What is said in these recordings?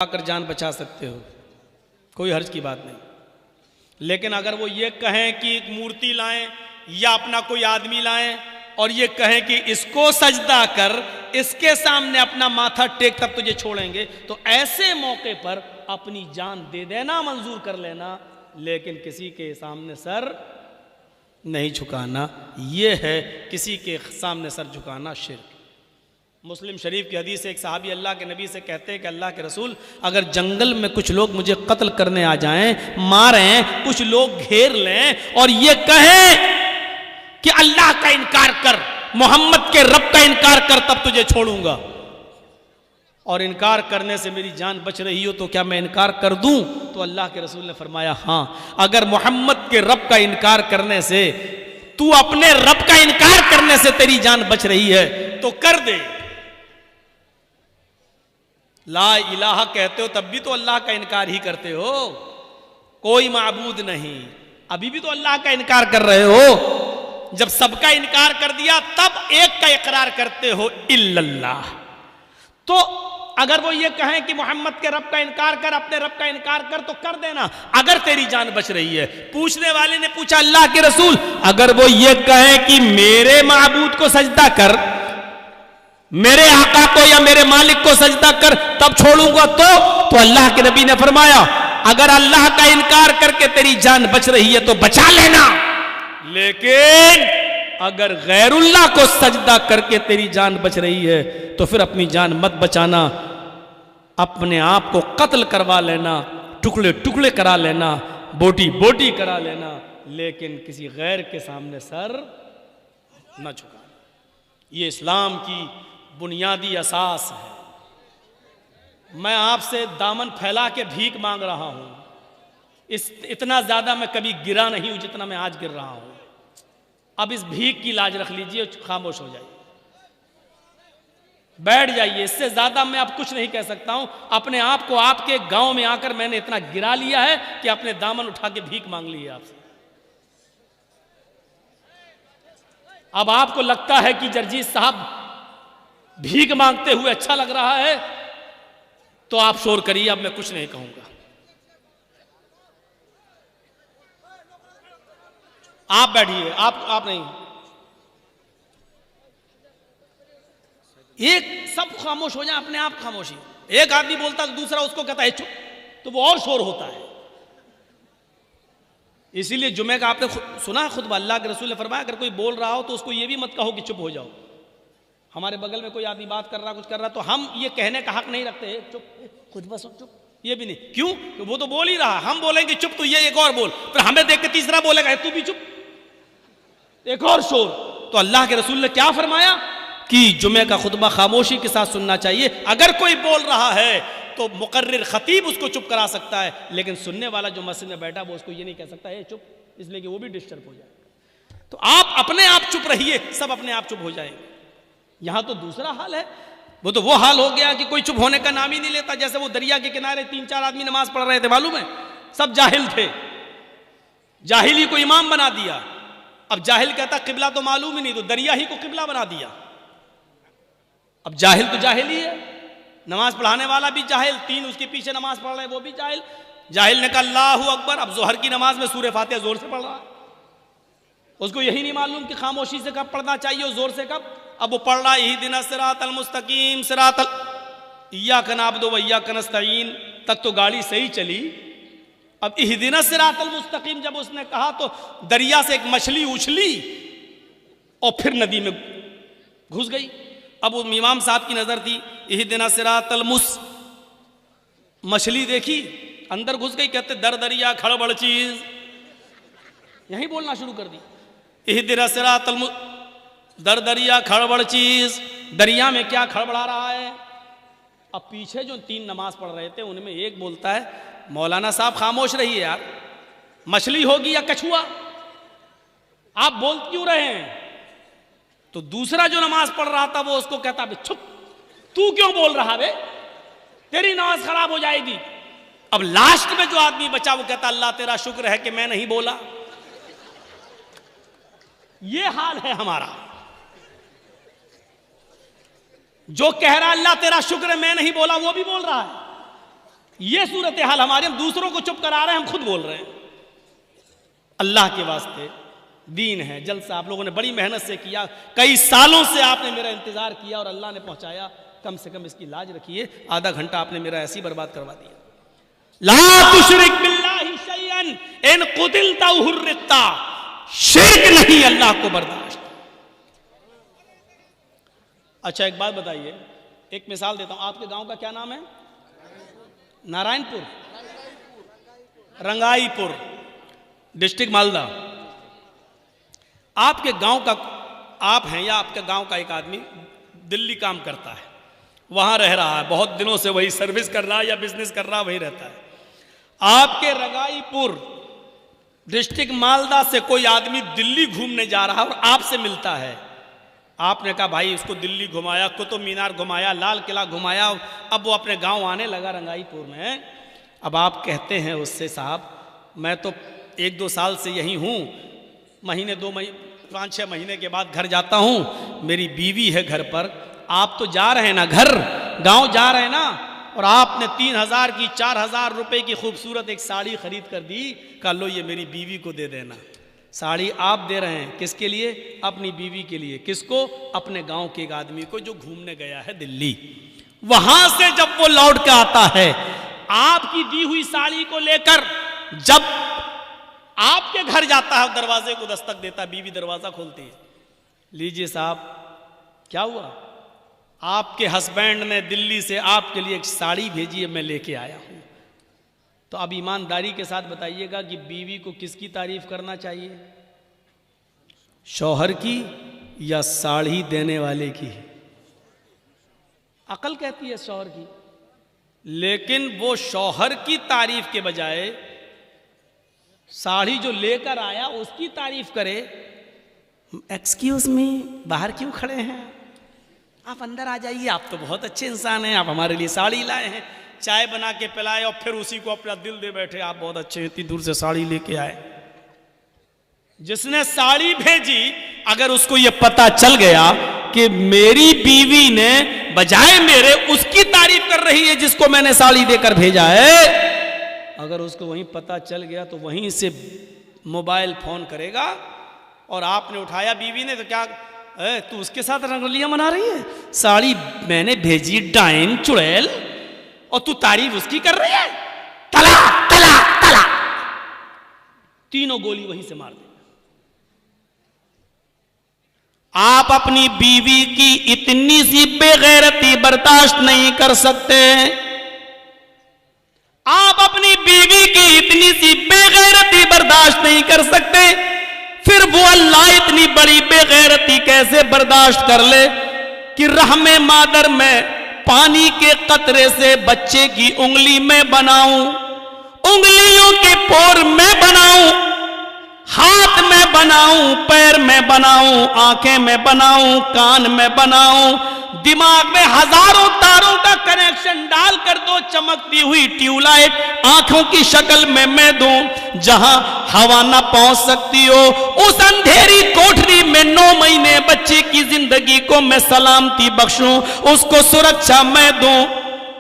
कर जान बचा सकते हो, कोई हर्ज की बात नहीं। लेकिन अगर वो ये कहें कि एक मूर्ति लाएं या अपना कोई आदमी लाएं और ये कहें कि इसको सजदा कर, इसके सामने अपना माथा टेक तब तुझे छोड़ेंगे, तो ऐसे मौके पर अपनी जान दे देना मंजूर कर लेना, लेकिन किसी के सामने सर नहीं झुकाना। ये है किसी के सामने सर झुकाना शिर्क। मुस्लिम शरीफ की हदीस से एक सहाबी अल्लाह के नबी से कहते हैं कि अल्लाह के रसूल, अगर जंगल में कुछ लोग मुझे कत्ल करने आ जाएं, मारें, कुछ लोग घेर लें और ये कहें कि अल्लाह का इनकार कर, मोहम्मद के रब का इनकार कर, तब तुझे छोड़ूंगा, और इनकार करने से मेरी जान बच रही हो तो क्या मैं इनकार कर दूं? तो अल्लाह के रसूल ने फरमाया, हां, अगर मोहम्मद के रब का इनकार करने से, तू अपने रब का इनकार करने से तेरी जान बच रही है तो कर दे। ला इलाहा कहते हो तब भी तो अल्लाह का इनकार ही करते हो, कोई माबूद नहीं, अभी भी तो अल्लाह का इनकार कर रहे हो। जब सबका इनकार कर दिया तब एक का इकरार करते हो, इल्लल्लाह। तो अगर वो ये कहें कि मोहम्मद के रब का इनकार कर, अपने रब का इनकार कर, तो कर देना अगर तेरी जान बच रही है। पूछने वाले ने पूछा, अल्लाह के रसूल, अगर वो ये कहें कि मेरे माबूद को सजदा कर, मेरे आका को या मेरे मालिक को सजदा कर, तब छोड़ूंगा तो अल्लाह के नबी ने फरमाया, अगर अल्लाह का इनकार करके तेरी जान बच रही है तो बचा लेना, लेकिन अगर गैरुल्लाह को सजदा करके तेरी जान बच रही है तो फिर अपनी जान मत बचाना, अपने आप को कत्ल करवा लेना, टुकड़े टुकड़े करा लेना, बोटी बोटी करा लेना, लेकिन किसी गैर के सामने सर न झुकाना। ये इस्लाम की बुनियादी असास है। मैं आपसे दामन फैला के भीख मांग रहा हूं, इतना ज्यादा मैं कभी गिरा नहीं हूं जितना मैं आज गिर रहा हूं। अब इस भीख की लाज रख लीजिए, खामोश हो जाइए, बैठ जाइए, इससे ज्यादा मैं अब कुछ नहीं कह सकता हूं। अपने आप को आपके गांव में आकर मैंने इतना गिरा लिया है कि अपने दामन उठा के भीख मांग ली है आपसे। अब आपको लगता है कि जर्जीत साहब भीख मांगते हुए अच्छा लग रहा है तो आप शोर करिए, अब मैं कुछ नहीं कहूंगा। आप बैठिए, आप नहीं, एक सब खामोश हो जाए, अपने आप खामोशी। एक आदमी बोलता तो दूसरा उसको कहता है चुप, तो वो और शोर होता है। इसीलिए जुमे का आपने सुना है खुतबा, अल्लाह के रसूल ने फरमाया, अगर कोई बोल रहा हो तो उसको ये भी मत कहो कि चुप हो जाओ। हमारे बगल में कोई आदमी बात कर रहा, कुछ कर रहा, तो हम ये कहने का हक नहीं रखते चुप, खुतबा सुन, चुप, ये भी नहीं। क्यों? तो वो तो बोल ही रहा, हम बोलेंगे चुप तो ये एक और बोल, फिर हमें देख के तीसरा बोलेगा तू भी चुप, एक और शोर। तो अल्लाह के रसूल ने क्या फरमाया कि जुमे का खुतबा खामोशी के साथ सुनना चाहिए। अगर कोई बोल रहा है तो मुकर्रिर खतीब उसको चुप करा सकता है, लेकिन सुनने वाला जो मस्जिद में बैठा वो उसको ये नहीं कह सकता है चुप, इसलिए कि वो भी डिस्टर्ब हो जाए। तो आप अपने आप चुप रहिए, सब अपने आप चुप हो जाएंगे। यहां तो दूसरा हाल है, वो तो वो हाल हो गया कि कोई चुप होने का नाम ही नहीं लेता। जैसे वो दरिया के किनारे 3-4 आदमी नमाज पढ़ रहे थे, मालूम है, सब जाहिल थे, जाहिली को इमाम बना दिया। अब जाहिल कहता किबला तो मालूम ही नहीं, तो दरिया ही को किबला बना दिया। अब जाहिल तो जाहिल ही है, नमाज पढ़ाने वाला भी जाहिल, 3 उसके पीछे नमाज पढ़ रहे हैं वो भी जाहिल। जाहिल ने कहा अल्लाहु अकबर, अब जोहर की नमाज में सूरह फातिहा जोर से पढ़ रहा है, उसको यही नहीं मालूम कि खामोशी से कब पढ़ना चाहिए और जोर से कब। अब वो पढ़ रहा है इहदिना सिरातल मुस्तकीम सिरातल इय्याका नअबुदु व इय्याका नस्तईन तक तो गाड़ी सही चली। अब इहदिना सिरातल मुस्तकीम जब उसने कहा तो दरिया से एक मछली उछली और फिर नदी में घुस गई। अब वो इमाम साहब की नजर थी, इहदिना सिरातल मछली देखी, अंदर घुस गई, कहते दर दरिया खड़बड़ चीज, यही बोलना शुरू कर दी, इहदिना सिरातल दर दरिया खड़बड़ चीज, दरिया में क्या खड़बड़ा रहा है। अब पीछे जो 3 नमाज पढ़ रहे थे उनमें एक बोलता है, मौलाना साहब खामोश रहिए यार, मछली होगी या कछुआ, आप बोल क्यों रहे हैं। तो दूसरा जो नमाज पढ़ रहा था वो उसको कहता, चुप, तू क्यों बोल रहा बे, तेरी नमाज खराब हो जाएगी। अब लास्ट में जो आदमी बचा वो कहता, अल्लाह तेरा शुक्र है कि मैं नहीं बोला। ये हाल है हमारा। जो कह रहा अल्लाह तेरा शुक्र है मैं नहीं बोला, वो भी बोल रहा है। ये सूरत हाल हमारे, हम दूसरों को चुप करा रहे हैं, हम खुद बोल रहे हैं। अल्लाह के वास्ते दीन है, जलसा आप लोगों ने बड़ी मेहनत से किया, कई सालों से आपने मेरा इंतजार किया और अल्लाह ने पहुंचाया, कम से कम इसकी लाज रखिए। आधा घंटा आपने मेरा ऐसी बर्बाद करवा दिया। ला तुशरिक बिल्लाहि शैअन इन कुतिलता हुर्रिकता, शिर्क नहीं अल्लाह को बर्दाश्त। अच्छा एक बात बताइए, एक मिसाल देता हूं, आपके गांव का क्या नाम है? नारायणपुर, रंगाईपुर, डिस्ट्रिक्ट मालदा। आपके गांव का आप हैं या आपके गांव का एक आदमी दिल्ली काम करता है, वहां रह रहा है, बहुत दिनों से वही सर्विस कर रहा है या बिजनेस कर रहा है, वही रहता है। आपके रंगाईपुर डिस्ट्रिक्ट मालदा से कोई आदमी दिल्ली घूमने जा रहा है और आपसे मिलता है। आपने कहा भाई उसको दिल्ली घुमाया, कुतुब मीनार घुमाया, लाल किला घुमाया, अब वो अपने गांव आने लगा रंगाईपुर में। अब आप कहते हैं उससे, साहब मैं तो 1-2 साल से यहीं हूं, महीने 2 महीने 5-6 महीने के बाद घर जाता हूं, मेरी बीवी है घर पर, आप तो जा रहे हैं ना घर, गांव जा रहे हैं ना, और आपने 3000 की 4000 रुपए की खूबसूरत एक साड़ी खरीद कर दी, कहा लो ये मेरी बीवी को दे देना। साड़ी आप दे रहे हैं किसके लिए? अपनी बीवी के लिए। किसको? अपने गांव के एक आदमी को जो घूमने गया है दिल्ली। वहां से जब वो लौट के आता है आपकी दी हुई साड़ी को लेकर, जब आपके घर जाता है, दरवाजे को दस्तक देता है, बीवी दरवाजा खोलती है, लीजिए साहब क्या हुआ? आपके हस्बैंड ने दिल्ली से आपके लिए एक साड़ी भेजी है, मैं लेके आया हूं। तो अब ईमानदारी के साथ बताइएगा कि बीवी को किसकी तारीफ करना चाहिए, शौहर की या साड़ी देने वाले की? अकल कहती है शौहर की, लेकिन वो शौहर की तारीफ के बजाय साड़ी जो लेकर आया उसकी तारीफ करे। एक्सक्यूज मी, बाहर क्यों खड़े हैं, आप अंदर आ जाइए, आप तो बहुत अच्छे इंसान हैं, आप हमारे लिए साड़ी लाए हैं, चाय बना के पिलाए और फिर उसी को अपना दिल दे बैठे, आप बहुत अच्छे, इतनी दूर से साड़ी लेके आए। जिसने साड़ी भेजी, अगर उसको यह पता चल गया कि मेरी बीवी ने बजाय मेरे उसकी तारीफ कर रही है जिसको मैंने साड़ी देकर भेजा है, अगर उसको वहीं पता चल गया तो वहीं से मोबाइल फोन करेगा। और आपने उठाया बीवी ने, तो क्या तू उसके साथ रंगोलियां मना रही है, साड़ी मैंने भेजी डायन चुड़ैल और तू तारीफ उसकी कर रही है, तला तला तला, तीनों गोली वहीं से मार दे। आप अपनी बीवी की इतनी सी बेगैरती बर्दाश्त नहीं कर सकते, आप अपनी बीवी की इतनी सी बेगैरती बर्दाश्त नहीं कर सकते, फिर वो अल्लाह इतनी बड़ी बेगैरती कैसे बर्दाश्त कर ले कि रहमे मादर में पानी के कतरे से बच्चे की उंगली में बनाऊं, उंगलियों के पोर में बनाऊं, हाथ में बनाऊं, पैर में बनाऊं, आंखें में बनाऊं, कान में बनाऊं, दिमाग में हजारों तारों का कनेक्शन डालकर दो चमकती हुई ट्यूबलाइट आंखों की शक्ल में मैं दूं, जहां हवा ना पहुंच सकती हो, उस अंधेरी कोठरी में 9 महीने बच्चे की जिंदगी को मैं सलामती बख्शूं, उसको सुरक्षा मैं दूं।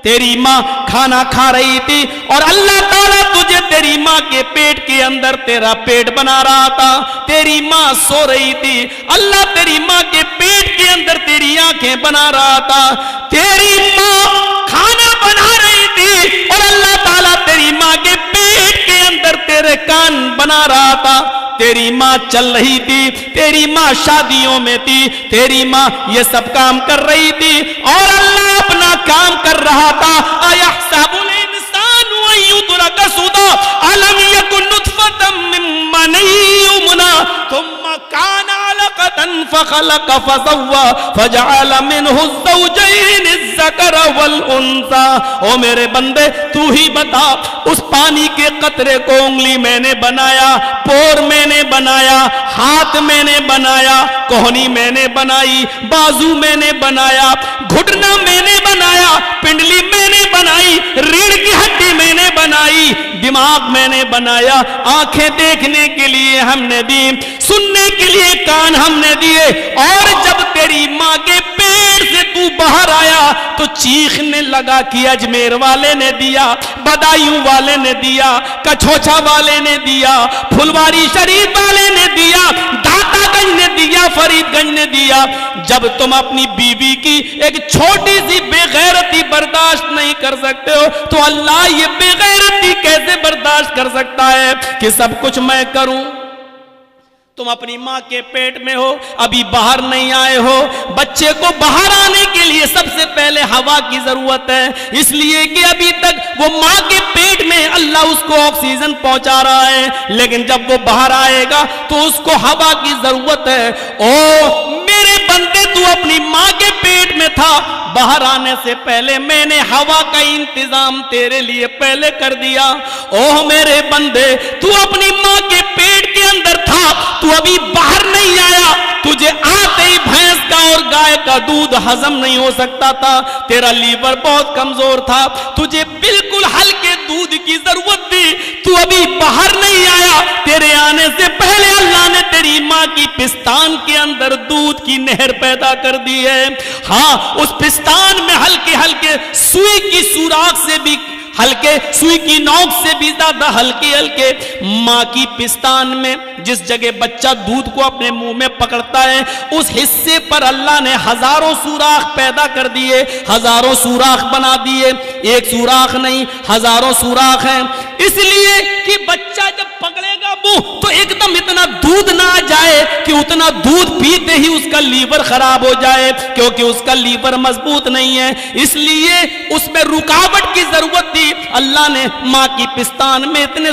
तेरी माँ खाना खा रही थी और अल्लाह ताला तुझे तेरी माँ के पेट के अंदर तेरा पेट बना रहा था, तेरी माँ सो रही थी, अल्लाह तेरी माँ के पेट के अंदर तेरी आंखें बना रहा था, तेरी माँ खाना बना रही थी और अल्लाह ताला तेरी माँ के पेट के अंदर तेरे कान बना रहा था, तेरी माँ चल रही थी, तेरी माँ शादियों में थी, तेरी माँ ये सब काम कर रही थी और अल्लाह अपना काम कर रहा था। अयहसबुल इंसानु अन युतरका सुदा अलम यकुन नुतफतम मिन मनी युमना थुम्मा काना अलकतन फखलक फसव्वा फजअल मिनहु ज़ौजैन अज़्ज़कर वल उन्सा। ओ मेरे बंदे तू ही बता, उस पानी के कतरे को उंगली मैंने बनाया, पोर मैंने बनाया, हाथ मैंने बनाया, कोहनी मैंने बनाई, बाजू मैंने बनाया, घुटना मैंने बनाया, पिंडली मैंने बनाई, रीढ़ की हड्डी मैंने बनाई, दिमाग मैंने बनाया, आंखें देखने के लिए हमने दी, सुनने के लिए कान हमने दिए, और जब तेरी माँ के पेट पेट से तू बाहर आया तो चीखने लगा कि अजमेर वाले ने दिया, बदायूं वाले ने दिया, कछोछा वाले ने दिया, फुलवारी शरीफ वाले ने दिया, दातागंज ने दिया, फरीदगंज ने दिया। जब तुम अपनी बीवी की एक छोटी सी बेगैरती बर्दाश्त नहीं कर सकते हो तो अल्लाह ये बेगैरती कैसे बर्दाश्त कर सकता है कि सब कुछ मैं करूं? तुम अपनी माँ के पेट में हो, अभी बाहर नहीं आए हो। बच्चे को बाहर आने के लिए सबसे पहले हवा की जरूरत है, इसलिए कि अभी तक वो माँ के पेट में अल्लाह उसको ऑक्सीजन पहुंचा रहा है, लेकिन जब वो बाहर आएगा तो उसको हवा की जरूरत है। ओ मेरे बंदे, तू अपनी माँ के पेट में था, बाहर आने से पहले मैंने हवा का इंतजाम तेरे लिए पहले कर दिया। ओह मेरे बंदे, तू अपनी माँ के पेट के अंदर था, तू अभी बाहर नहीं आया, तुझे आते ही भैंस का और गाय का दूध हजम नहीं हो सकता था, तेरा लीवर बहुत कमजोर था, तुझे बिल्कुल हल्के दूध की जरूरत थी, तू अभी बाहर नहीं आया, तेरे आने से पहले अल्लाह ने तेरी माँ की पिस्तान के अंदर दूध की नहर पैदा कर दी है। हाँ, उस पिस्तान में हल्के हल्के सुई की सुराख से भी, हल्के सुई की नोक से भी ज्यादा हल्के हल्के माँ की पिस्तान में जिस जगह बच्चा दूध को अपने मुंह में पकड़ता है, उस हिस्से पर अल्लाह ने हजारों सुराख पैदा कर दिए, हजारों सुराख बना दिए। एक सुराख नहीं, हजारों सुराख हैं, इसलिए कि बच्चा जब पकड़ेगा मुंह तो एकदम इतना दूध ना आ जाए कि उतना दूध पीते ही उसका लीवर खराब हो जाए, क्योंकि उसका लीवर मजबूत नहीं है, इसलिए उसमें रुकावट की जरूरत थी। अल्लाह ने माँ की पिस्तान में इतने